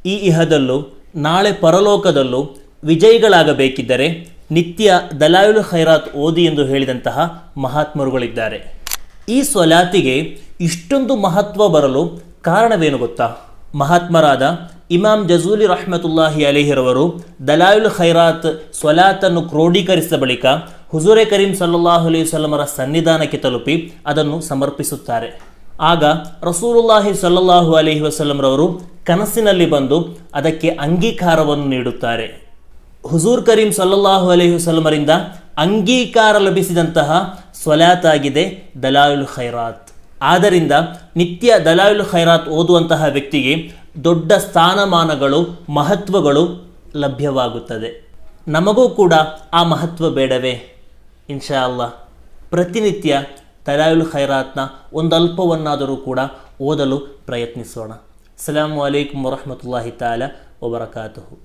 ಈ ಇಹದಲ್ಲೂ ನಾಳೆ ಪರಲೋಕದಲ್ಲೂ ವಿಜಯಿಗಳಾಗಬೇಕಿದ್ದರೆ ನಿತ್ಯ ದಲಾಯಿಲ್ ಖೈರಾತ್ ಓದಿ ಎಂದು ಹೇಳಿದಂತಹ ಮಹಾತ್ಮರುಗಳಿದ್ದಾರೆ. ಈ ಸ್ವಲಾತಿಗೆ ಇಷ್ಟೊಂದು ಮಹತ್ವ ಬರಲು ಕಾರಣವೇನು ಗೊತ್ತಾ? ಮಹಾತ್ಮರಾದ ಇಮಾಮ್ ಜಜೂಲಿ ರಹ್ಮತುಲ್ಲಾಹಿ ಅಲೈಹಿರವರು ದಲಾಯಿಲ್ ಖೈರಾತ್ ಸ್ವಲಾತನ್ನು ಕ್ರೋಢೀಕರಿಸಿದ ಬಳಿಕ ಹುಜೂರೆ ಕರೀಂ ಸಲ್ಲಲ್ಲಾಹು ಅಲೈಹಿ ವಸಲ್ಲಮರ ಸನ್ನಿಧಾನಕ್ಕೆ ತಲುಪಿ ಅದನ್ನು ಸಮರ್ಪಿಸುತ್ತಾರೆ. ಆಗ ರಸೂಲುಲ್ಲಾಹಿ ಸಲ್ಲಲ್ಲಾಹು ಅಲೈಹಿ ವಸಲ್ಲಂರವರು ಕನಸಿನಲ್ಲಿ ಬಂದು ಅದಕ್ಕೆ ಅಂಗೀಕಾರವನ್ನು ನೀಡುತ್ತಾರೆ. ಹುಜೂರ್ ಕರೀಂ ಸಲ್ಲಲ್ಲಾಹು ಅಲೈಹಿ ವಸಲ್ಲಮರಿಂದ ಅಂಗೀಕಾರ ಲಭಿಸಿದಂತಹ ಸ್ವಲಾತಾಗಿದೆ ದಲಾಯಿಲ್ ಖೈರಾತ್. ಆದ್ದರಿಂದ ನಿತ್ಯ ದಲಾಯಿಲ್ ಖೈರಾತ್ ಓದುವಂತಹ ವ್ಯಕ್ತಿಗೆ ದೊಡ್ಡ ಸ್ಥಾನಮಾನಗಳು, ಮಹತ್ವಗಳು ಲಭ್ಯವಾಗುತ್ತದೆ. ನಮಗೂ ಕೂಡ ಆ ಮಹತ್ವ ಬೇಡವೇ? ಇನ್ಶಾ ಅಲ್ಲಾಹ್ ಪ್ರತಿನಿತ್ಯ ದಲಾಯಿಲ್ ಖೈರಾತ್ನ ಒಂದಲ್ಪವನ್ನಾದರೂ ಕೂಡ ಓದಲು ಪ್ರಯತ್ನಿಸೋಣ. ಅಸ್ಸಲಾಮು ಅಲೈಕುಂ ವರಹಮತುಲ್ಲಾಹಿ ತಾಲಾ ವಬರಕಾತುಹು.